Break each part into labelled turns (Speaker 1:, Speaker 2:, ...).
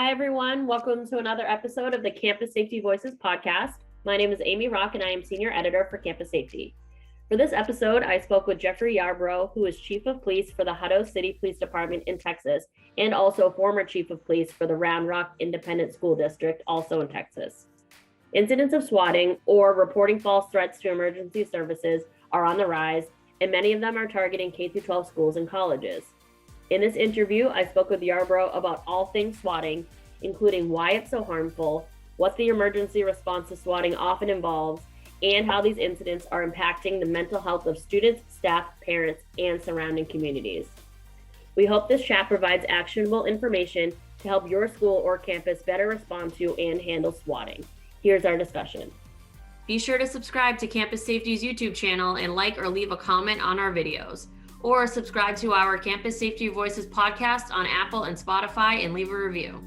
Speaker 1: Hi, everyone. Welcome to another episode of the Campus Safety Voices podcast. My name is Amy Rock, and I am Senior Editor for Campus Safety. For this episode, I spoke with Jeffrey Yarbrough, who is Chief of Police for the Hutto Police Department in Texas, and also former Chief of Police for the Round Rock Independent School District, also in Texas. Incidents of swatting, or reporting false threats to emergency services, are on the rise, and many of them are targeting K-12 schools and colleges. In this interview, I spoke with Yarbrough about all things swatting, including why it's so harmful, what the emergency response to swatting often involves, and how these incidents are impacting the mental health of students, staff, parents, and surrounding communities. We hope this chat provides actionable information to help your school or campus better respond to and handle swatting. Here's our discussion.
Speaker 2: Be sure to subscribe to Campus Safety's YouTube channel and like or leave a comment on our videos. Or subscribe to our Campus Safety Voices podcast on Apple and Spotify and leave a review.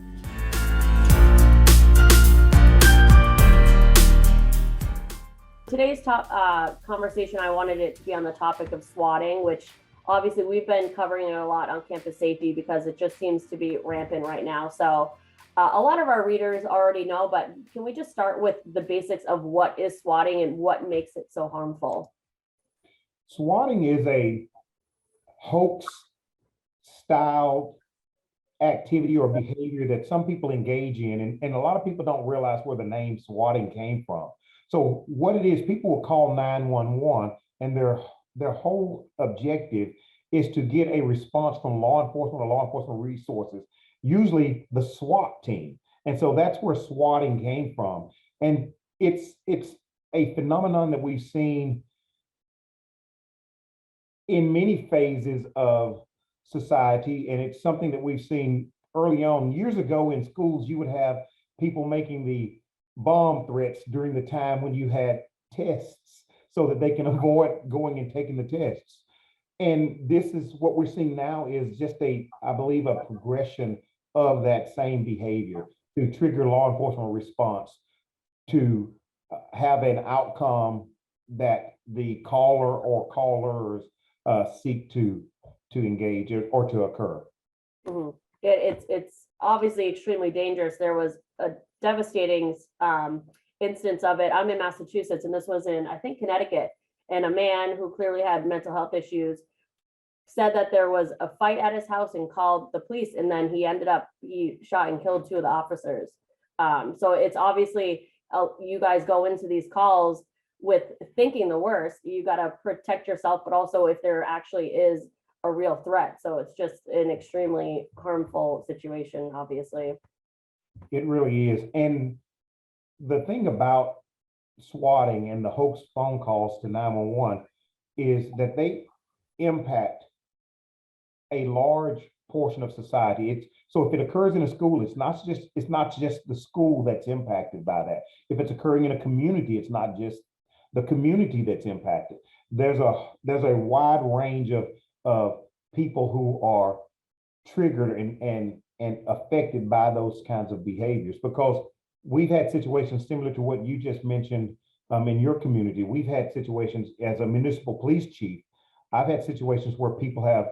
Speaker 1: Today's conversation, I wanted it to be on the topic of swatting, which obviously we've been covering it a lot on Campus Safety because it just seems to be rampant right now. So a lot of our readers already know, but can we just start with the basics of what is swatting and what makes it so harmful?
Speaker 3: Swatting is a hoax style activity or behavior that some people engage in, and a lot of people don't realize where the name swatting came from. So what it is, people will call 911, and their whole objective is to get a response from law enforcement or law enforcement resources, usually the SWAT team. And so that's where swatting came from. And it's a phenomenon that we've seen in many phases of society, and it's something that we've seen early on. Years ago in schools, you would have people making the bomb threats during the time when you had tests so that they can avoid going and taking the tests. And this is what we're seeing now is just I believe, a progression of that same behavior to trigger law enforcement response to have an outcome that the caller or callers seek to engage or to occur.
Speaker 1: Mm-hmm. It's obviously extremely dangerous. There was a devastating instance of it. I'm in Massachusetts, and this was in, I think, Connecticut. And a man who clearly had mental health issues said that there was a fight at his house and called the police. And then he shot and killed two of the officers. So it's obviously, you guys go into these calls with thinking the worst. You got to protect yourself, but also if there actually is a real threat. So it's just an extremely harmful situation, obviously.
Speaker 3: It really is. And the thing about swatting and the hoax phone calls to 911 is that they impact a large portion of society. So if it occurs in a school, it's not just the school that's impacted by that. If it's occurring in a community, it's not just the community that's impacted. There's a wide range of people who are triggered and affected by those kinds of behaviors, because we've had situations similar to what you just mentioned in your community. We've had situations as a municipal police chief. I've had situations where people have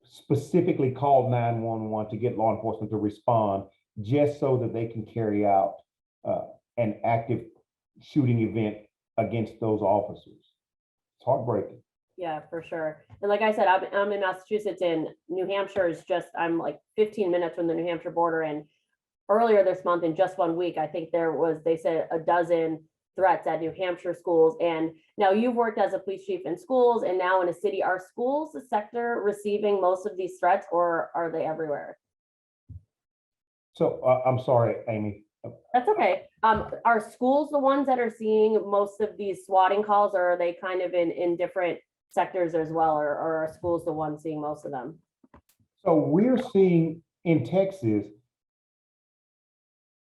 Speaker 3: specifically called 911 to get law enforcement to respond just so that they can carry out an active shooting event against those officers. It's heartbreaking.
Speaker 1: Yeah, for sure. And like I said, I'm in Massachusetts, and New Hampshire is I'm like 15 minutes from the New Hampshire border. And earlier this month, in just 1 week, I think they said a dozen threats at New Hampshire schools. And now you've worked as a police chief in schools and now in a city. Are schools the sector receiving most of these threats, or are they everywhere?
Speaker 3: So I'm sorry, Amy.
Speaker 1: That's okay. Are schools the ones that are seeing most of these swatting calls, or are they kind of in different sectors as well, or are schools the ones seeing most of them?
Speaker 3: So we're seeing in Texas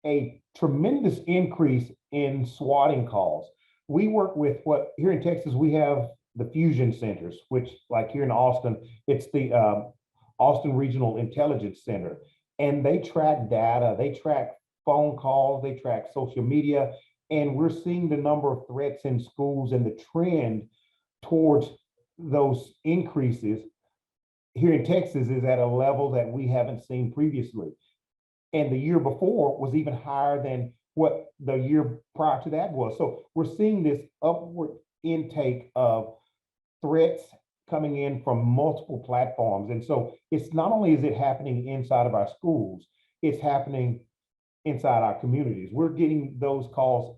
Speaker 3: a tremendous increase in swatting calls. We work with here in Texas, we have the fusion centers, which, like here in Austin, it's the Austin Regional Intelligence Center. And they track data, they track phone calls, they track social media, and we're seeing the number of threats in schools and the trend towards those increases here in Texas is at a level that we haven't seen previously. And the year before was even higher than what the year prior to that was. So we're seeing this upward intake of threats coming in from multiple platforms. And so it's not only is it happening inside of our schools, it's happening inside our communities. We're getting those calls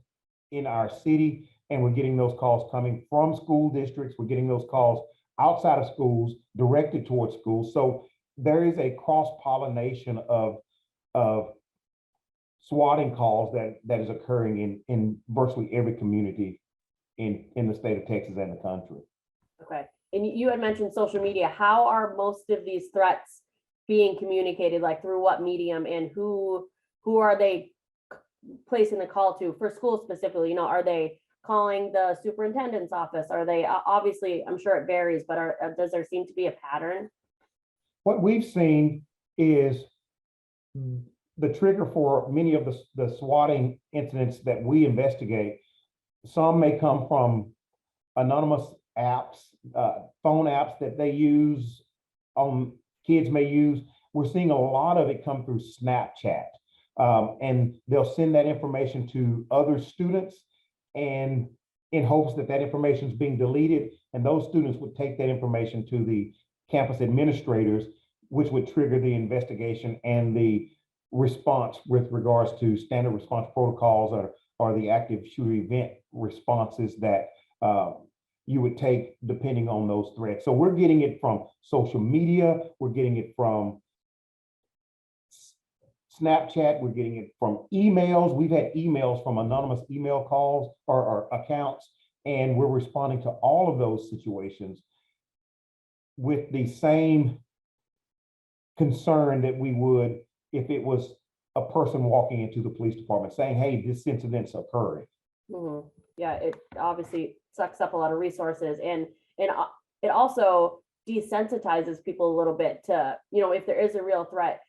Speaker 3: in our city, and we're getting those calls coming from school districts. We're getting those calls outside of schools directed towards schools. So there is a cross-pollination of swatting calls that is occurring in virtually every community in the state of Texas and the country.
Speaker 1: Okay. And you had mentioned social media. How are most of these threats being communicated? Like through what medium, and who are they placing the call to for schools specifically? You know, are they calling the superintendent's office? Are they, obviously, I'm sure it varies, but does there seem to be a pattern?
Speaker 3: What we've seen is the trigger for many of the swatting incidents that we investigate. Some may come from anonymous apps, phone apps that they use, kids may use. We're seeing a lot of it come through Snapchat, and they'll send that information to other students, and in hopes that that information is being deleted, and those students would take that information to the campus administrators, which would trigger the investigation and the response with regards to standard response protocols or the active shooter event responses that you would take depending on those threats. So we're getting it from social media, we're getting it from Snapchat, we're getting it from emails. We've had emails from anonymous email calls or accounts, and we're responding to all of those situations with the same concern that we would if it was a person walking into the police department saying, hey, this incident's occurring.
Speaker 1: Mm-hmm. Yeah, it obviously sucks up a lot of resources, and it also desensitizes people a little bit to, you know, if there is a real threat.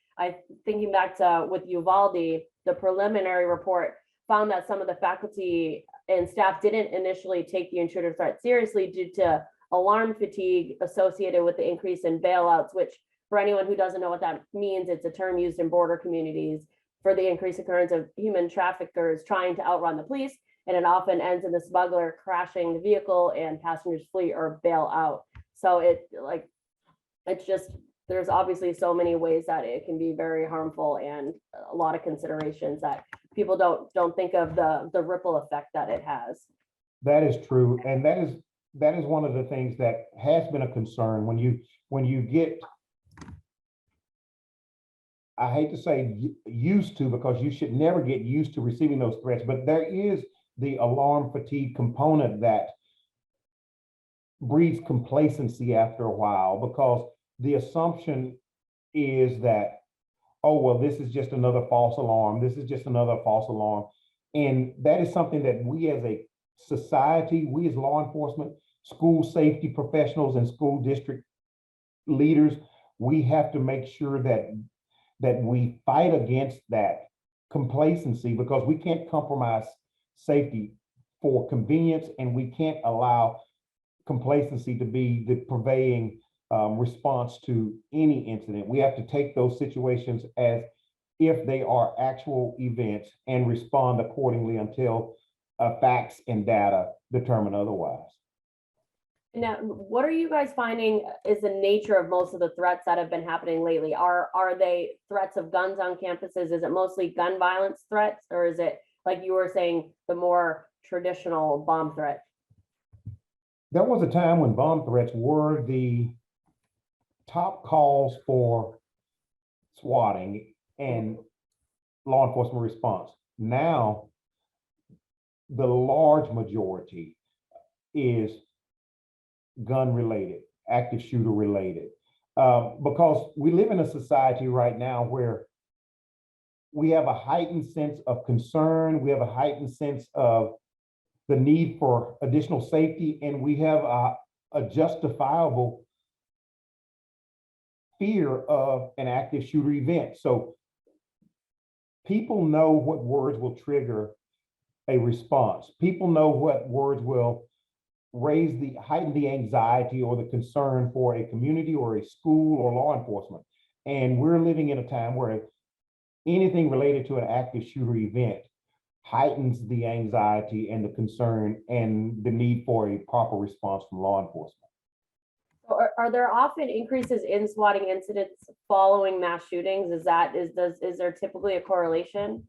Speaker 1: Thinking back to with Uvalde, the preliminary report found that some of the faculty and staff didn't initially take the intruder threat seriously due to alarm fatigue associated with the increase in bailouts, which for anyone who doesn't know what that means, it's a term used in border communities for the increased occurrence of human traffickers trying to outrun the police. And it often ends in the smuggler crashing the vehicle and passengers flee or bail out. So it's just, there's obviously so many ways that it can be very harmful, and a lot of considerations that people don't think of the ripple effect that it has.
Speaker 3: That is true. And that is one of the things that has been a concern when you get, I hate to say used to, because you should never get used to receiving those threats, but there is the alarm fatigue component that breeds complacency after a while, because the assumption is that, oh, well, this is just another false alarm. This is just another false alarm. And that is something that we as a society, we as law enforcement, school safety professionals, and school district leaders, we have to make sure that we fight against that complacency, because we can't compromise safety for convenience, and we can't allow complacency to be the pervading response to any incident. We have to take those situations as if they are actual events and respond accordingly until facts and data determine otherwise.
Speaker 1: Now, what are you guys finding is the nature of most of the threats that have been happening lately? Are they threats of guns on campuses? Is it mostly gun violence threats, or is it, like you were saying, the more traditional bomb threat?
Speaker 3: There was a time when bomb threats were the top calls for swatting and law enforcement response. Now, the large majority is gun related, active shooter related, because we live in a society right now where we have a heightened sense of concern, we have a heightened sense of the need for additional safety, and we have a justifiable fear of an active shooter event. So people know what words will trigger a response. People know what words will heighten the anxiety or the concern for a community or a school or law enforcement. And we're living in a time where anything related to an active shooter event heightens the anxiety and the concern and the need for a proper response from law enforcement.
Speaker 1: Are there often increases in swatting incidents following mass shootings? Is there typically a correlation?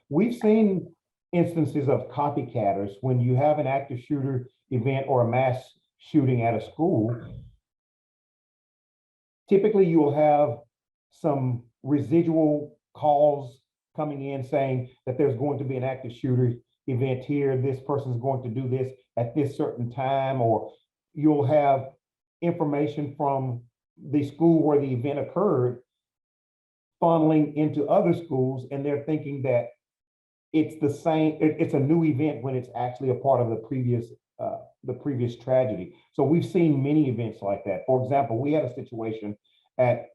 Speaker 3: We've seen instances of copycatters when you have an active shooter event or a mass shooting at a school. Typically, you will have some residual calls coming in saying that there's going to be an active shooter event here. This person's going to do this at this certain time, or you'll have information from the school where the event occurred funneling into other schools, and they're thinking that it's the same, it's a new event when it's actually a part of the previous tragedy. So we've seen many events like that. For example, we had a situation at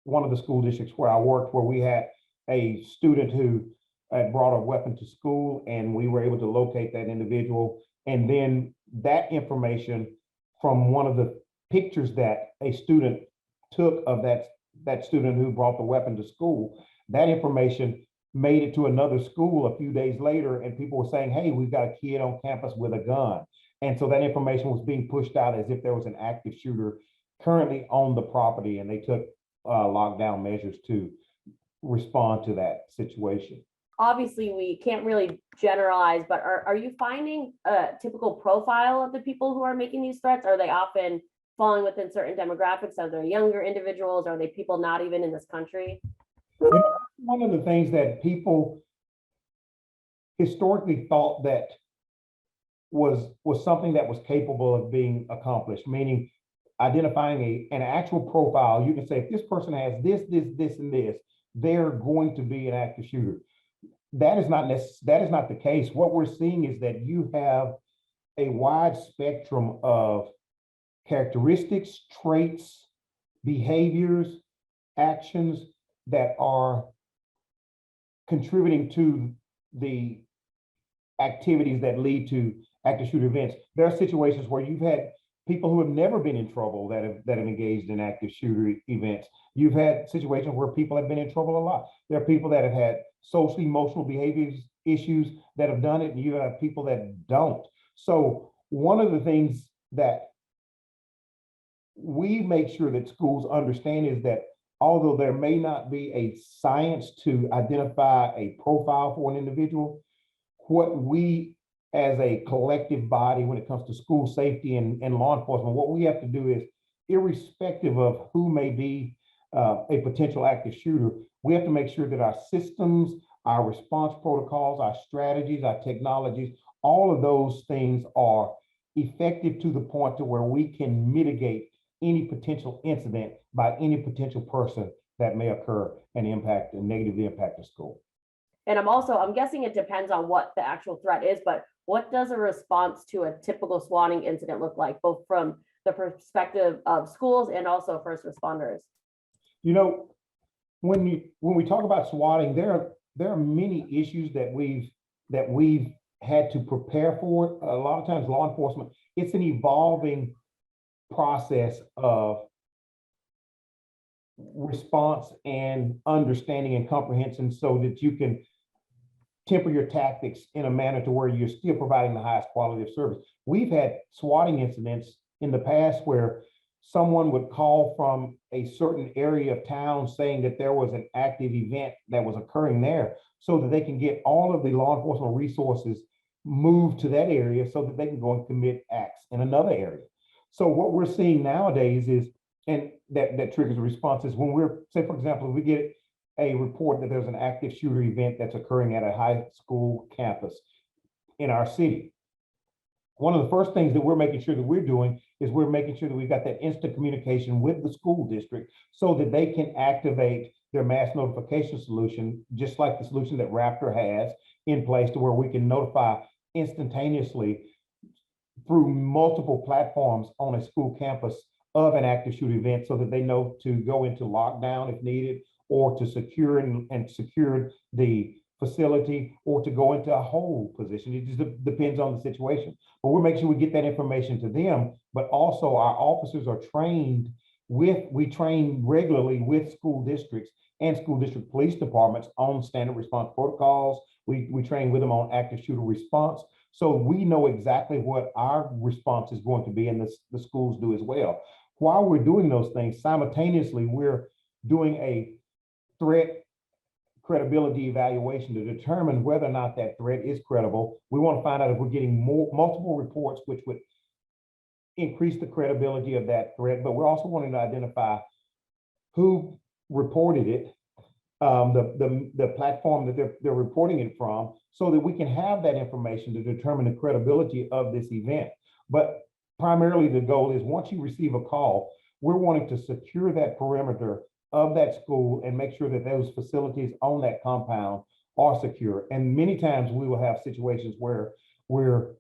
Speaker 3: one of the school districts where I worked where we had a student who had brought a weapon to school, and we were able to locate that individual. And then that information from one of the pictures that a student took of that student who brought the weapon to school, that information made it to another school a few days later, and people were saying, hey, we've got a kid on campus with a gun. And so that information was being pushed out as if there was an active shooter currently on the property, and they took lockdown measures to respond to that situation.
Speaker 1: Obviously, we can't really generalize, but are you finding a typical profile of the people who are making these threats? Are they often falling within certain demographics? Are they younger individuals? Are they people not even in this country?
Speaker 3: One of the things that people historically thought that was something that was capable of being accomplished, meaning identifying an actual profile. You can say, if this person has this, and this, they're going to be an active shooter. That is not the case. What we're seeing is that you have a wide spectrum of characteristics, traits, behaviors, actions that are contributing to the activities that lead to active shooter events. There are situations where you've had people who have never been in trouble that have engaged in active shooter events. You've had situations where people have been in trouble a lot. There are people that have had social, emotional behaviors issues that have done it, and you have people that don't. So one of the things that we make sure that schools understand is that although there may not be a science to identify a profile for an individual, what we as a collective body, when it comes to school safety and law enforcement, what we have to do is, irrespective of who may be a potential active shooter, we have to make sure that our systems, our response protocols, our strategies, our technologies, all of those things are effective to the point to where we can mitigate any potential incident by any potential person that may occur and negatively impact the school.
Speaker 1: And I'm guessing it depends on what the actual threat is, but what does a response to a typical swatting incident look like, both from the perspective of schools and also first responders?
Speaker 3: You know, when we talk about swatting, there are many issues that we've had to prepare for. A lot of times law enforcement, it's an evolving process of response and understanding and comprehension so that you can temper your tactics in a manner to where you're still providing the highest quality of service. We've had swatting incidents in the past where someone would call from a certain area of town saying that there was an active event that was occurring there, so that they can get all of the law enforcement resources moved to that area so that they can go and commit acts in another area. So what we're seeing nowadays is, and that triggers a response, is when we're, say, for example, if we get a report that there's an active shooter event that's occurring at a high school campus in our city, one of the first things that we're making sure that we're doing is we're making sure that we've got that instant communication with the school district so that they can activate their mass notification solution, just like the solution that Raptor has in place, to where we can notify instantaneously through multiple platforms on a school campus of an active shooter event, so that they know to go into lockdown if needed, or to secure and secure the facility, or to go into a hold position. It just depends on the situation. But we're making sure we get that information to them, but also our officers are trained we train regularly with school districts and school district police departments on standard response protocols. We train with them on active shooter response. So we know exactly what our response is going to be, and the schools do as well. While we're doing those things, simultaneously, we're doing a threat credibility evaluation to determine whether or not that threat is credible. We want to find out if we're getting multiple reports, which would increase the credibility of that threat, but we're also wanting to identify who reported it, the platform that they're reporting it from, so that we can have that information to determine the credibility of this event. But primarily the goal is, once you receive a call, we're wanting to secure that perimeter of that school and make sure that those facilities on that compound are secure. And many times we will have situations where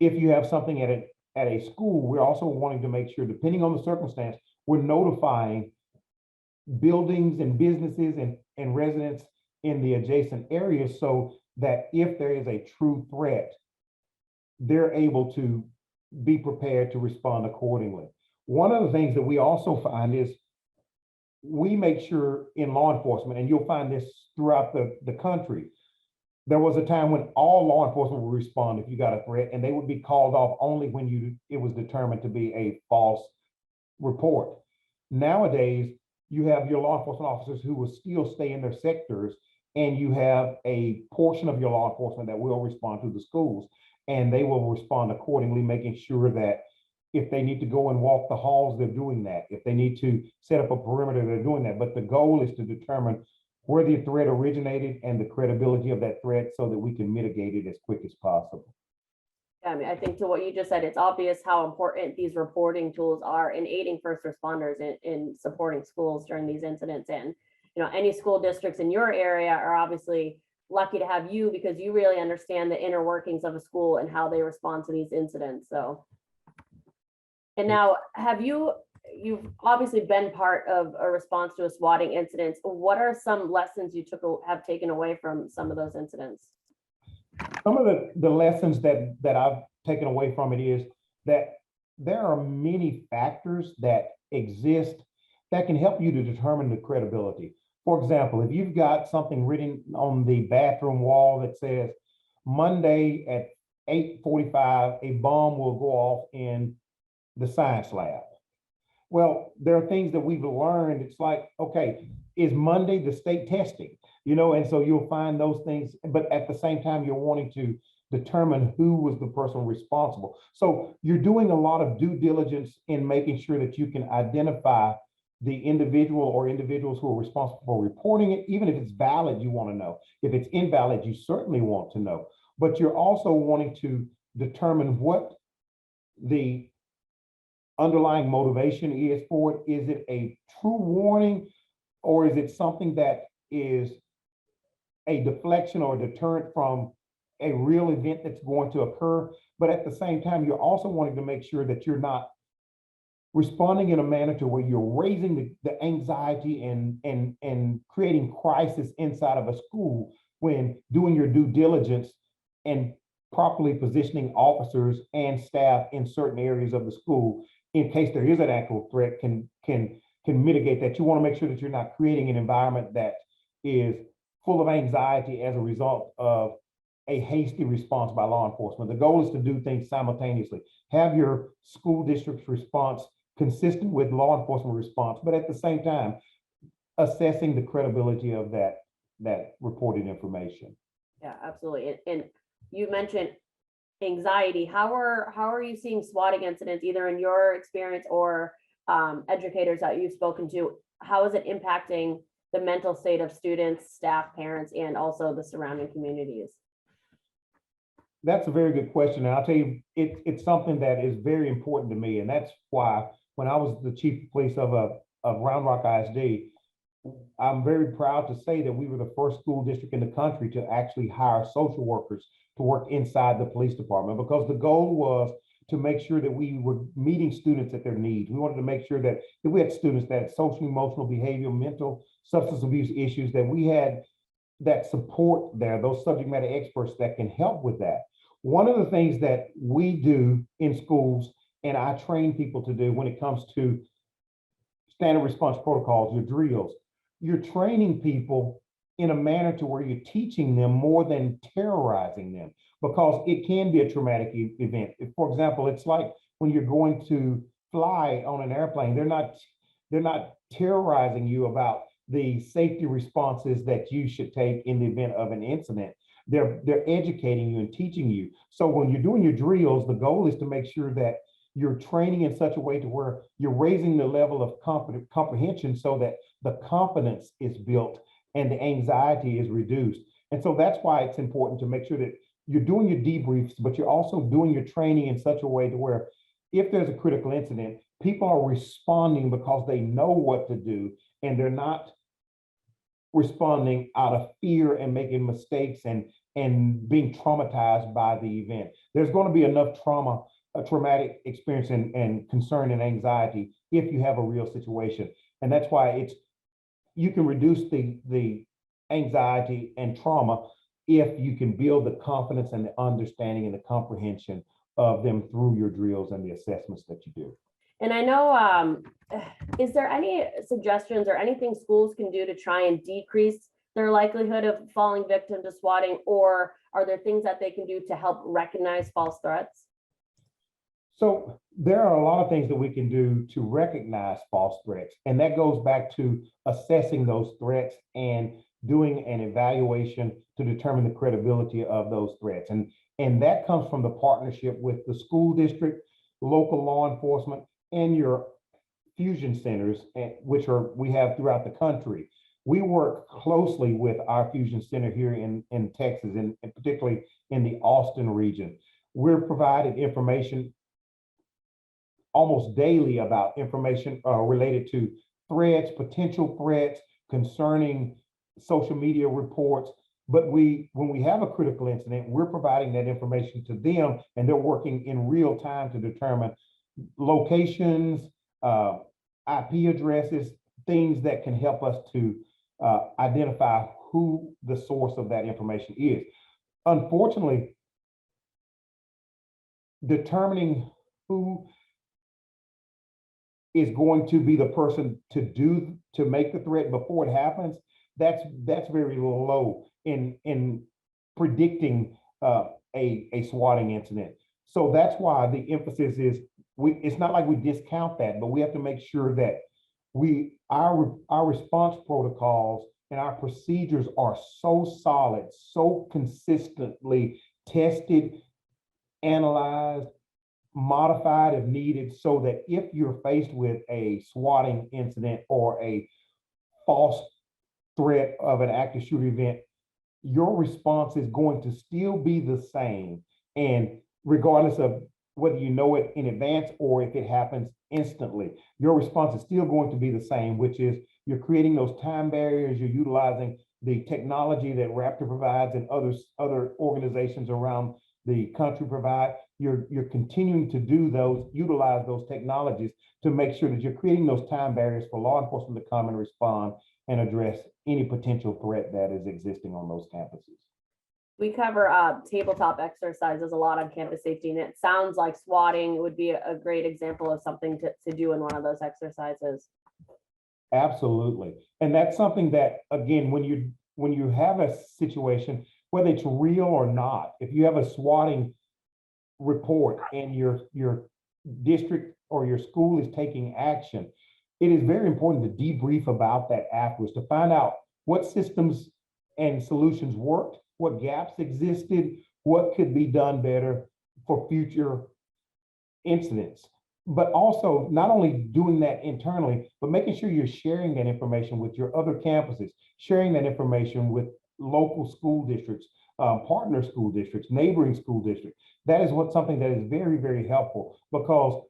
Speaker 3: if you have something at a school, we're also wanting to make sure, depending on the circumstance, we're notifying buildings and businesses and residents in the adjacent areas, so that if there is a true threat, they're able to be prepared to respond accordingly. One of the things that we also find is, we make sure in law enforcement, and you'll find this throughout the country, there was a time when all law enforcement would respond if you got a threat, and they would be called off only when it was determined to be a false report. Nowadays, you have your law enforcement officers who will still stay in their sectors, and you have a portion of your law enforcement that will respond to the schools, and they will respond accordingly, making sure that if they need to go and walk the halls, they're doing that. If they need to set up a perimeter, they're doing that. But the goal is to determine where the threat originated and the credibility of that threat, so that we can mitigate it as quick as possible.
Speaker 1: Yeah, I mean, I think to what you just said, it's obvious how important these reporting tools are in aiding first responders in supporting schools during these incidents. And, any school districts in your area are obviously lucky to have you, because you really understand the inner workings of a school and how they respond to these incidents. So, and now, you've obviously been part of a response to a swatting incident. What are some lessons you have taken away from some of those incidents?
Speaker 3: Some of the lessons that I've taken away from it is that there are many factors that exist that can help you to determine the credibility. For example, if you've got something written on the bathroom wall that says, Monday at 8:45, a bomb will go off in the science lab. Well, there are things that we've learned. It's like, okay, is Monday the state testing? And so you'll find those things, but at the same time, you're wanting to determine who was the person responsible. So you're doing a lot of due diligence in making sure that you can identify the individual or individuals who are responsible for reporting it. Even if it's valid, you want to know. If it's invalid, you certainly want to know. But you're also wanting to determine what the underlying motivation is for it. Is it a true warning, or is it something that is a deflection or a deterrent from a real event that's going to occur? But at the same time, you're also wanting to make sure that you're not responding in a manner to where you're raising the anxiety and creating crisis inside of a school, when doing your due diligence and properly positioning officers and staff in certain areas of the school in case there is an actual threat can mitigate that. You want to make sure that you're not creating an environment that is full of anxiety as a result of a hasty response by law enforcement. The goal is to do things simultaneously. Have your school district's response consistent with law enforcement response, but at the same time, assessing the credibility of that reported information.
Speaker 1: Yeah, absolutely. And you mentioned anxiety. How are you seeing swatting incidents, either in your experience or educators that you've spoken to? How is it impacting the mental state of students, staff, parents, and also the surrounding communities?
Speaker 3: That's a very good question. And I'll tell you, it's something that is very important to me. And that's why when I was the chief of police of Round Rock ISD, I'm very proud to say that we were the first school district in the country to actually hire social workers to work inside the police department, because the goal was to make sure that we were meeting students at their needs. We wanted to make sure that if we had students that had social, emotional, behavioral, mental, substance abuse issues, that we had that support there, those subject matter experts that can help with that. One of the things that we do in schools, and I train people to do when it comes to standard response protocols, your drills. You're training people in a manner to where you're teaching them more than terrorizing them, because it can be a traumatic event. For example, it's like when you're going to fly on an airplane, they're not terrorizing you about the safety responses that you should take in the event of an incident. They're educating you and teaching you. So when you're doing your drills, the goal is to make sure that you're training in such a way to where you're raising the level of comprehension so that the confidence is built and the anxiety is reduced. And so that's why it's important to make sure that you're doing your debriefs, but you're also doing your training in such a way to where if there's a critical incident, people are responding because they know what to do, and they're not responding out of fear and making mistakes and being traumatized by the event. There's going to be enough trauma, a traumatic experience and concern and anxiety if you have a real situation. And that's why you can reduce the anxiety and trauma if you can build the confidence and the understanding and the comprehension of them through your drills and the assessments that you do.
Speaker 1: And I know, is there any suggestions or anything schools can do to try and decrease their likelihood of falling victim to swatting, or are there things that they can do to help recognize false threats?
Speaker 3: So there are a lot of things that we can do to recognize false threats, and that goes back to assessing those threats and doing an evaluation to determine the credibility of those threats. And that comes from the partnership with the school district, local law enforcement, and your fusion centers, which we have throughout the country. We work closely with our fusion center here in Texas, and particularly in the Austin region. We're provided information almost daily about information related to threats, potential threats concerning social media reports. But when we have a critical incident, we're providing that information to them, and they're working in real time to determine locations, IP addresses, things that can help us to identify who the source of that information is. Unfortunately, determining who is going to be the person to make the threat before it happens, that's very low in predicting a swatting incident. So that's why the emphasis is it's not like we discount that, but we have to make sure that our response protocols and our procedures are so solid, so consistently tested, analyzed, modified if needed, so that if you're faced with a swatting incident or a false threat of an active shooter event, your response is going to still be the same. And regardless of whether you know it in advance or if it happens instantly, your response is still going to be the same, which is you're creating those time barriers, you're utilizing the technology that Raptor provides and other organizations around the country provide. You're continuing to utilize those technologies to make sure that you're creating those time barriers for law enforcement to come and respond and address any potential threat that is existing on those campuses.
Speaker 1: We cover tabletop exercises a lot on campus safety, and it sounds like swatting would be a great example of something to do in one of those exercises.
Speaker 3: Absolutely. And that's something that, again, when you have a situation, whether it's real or not, if you have a swatting report and your district or your school is taking action, it is very important to debrief about that afterwards, to find out what systems and solutions worked, what gaps existed, what could be done better for future incidents. But also not only doing that internally, but making sure you're sharing that information with your other campuses, sharing that information with local school districts, partner school districts, neighboring school districts. That is something that is very, very helpful, because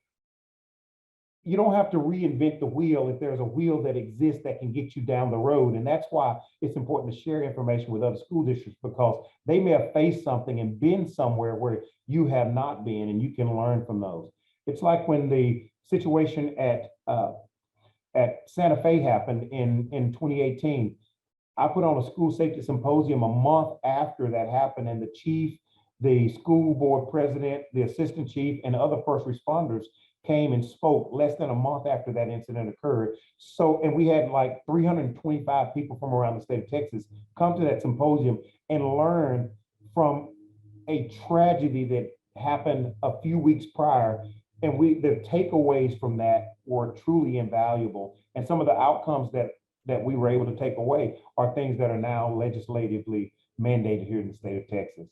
Speaker 3: you don't have to reinvent the wheel if there's a wheel that exists that can get you down the road. And that's why it's important to share information with other school districts, because they may have faced something and been somewhere where you have not been, and you can learn from those. It's like when the situation at Santa Fe happened in 2018. I put on a school safety symposium a month after that happened, and the chief, the school board president, the assistant chief, and other first responders came and spoke less than a month after that incident occurred. So, and we had like 325 people from around the state of Texas come to that symposium and learn from a tragedy that happened a few weeks prior. And the takeaways from that were truly invaluable. And some of the outcomes that we were able to take away are things that are now legislatively mandated here in the state of Texas.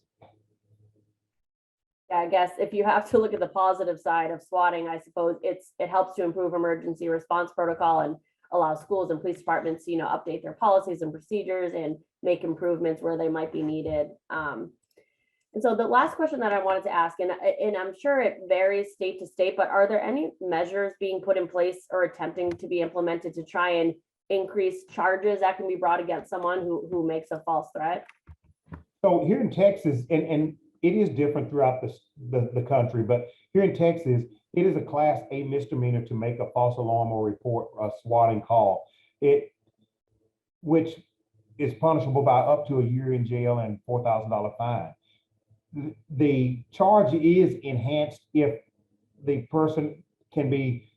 Speaker 1: Yeah, I guess if you have to look at the positive side of swatting, I suppose it helps to improve emergency response protocol and allow schools and police departments to, update their policies and procedures and make improvements where they might be needed. And so the last question that I wanted to ask, and I'm sure it varies state to state, but are there any measures being put in place or attempting to be implemented to try and increase charges that can be brought against someone who makes a false threat?
Speaker 3: So here in Texas, and it is different throughout the country, but here in Texas, it is a Class A misdemeanor to make a false alarm or report a swatting call, which is punishable by up to a year in jail and $4,000 fine. The charge is enhanced if the person can be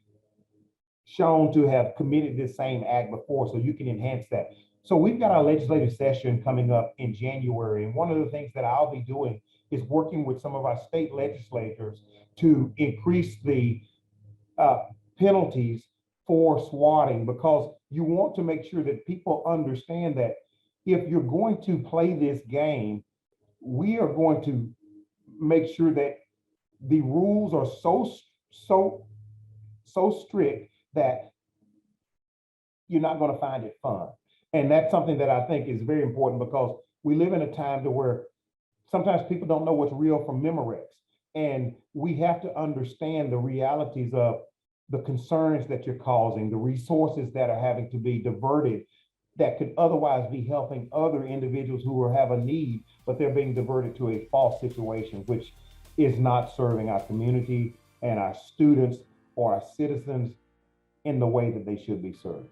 Speaker 3: shown to have committed the same act before, so you can enhance that. So we've got our legislative session coming up in January, and one of the things that I'll be doing is working with some of our state legislators to increase the penalties for swatting, because you want to make sure that people understand that if you're going to play this game, we are going to make sure that the rules are so strict that you're not going to find it fun. And that's something that I think is very important, because we live in a time to where sometimes people don't know what's real from Memorex. And we have to understand the realities of the concerns that you're causing, the resources that are having to be diverted that could otherwise be helping other individuals who have a need, but they're being diverted to a false situation, which is not serving our community and our students or our citizens in the way that they should be served.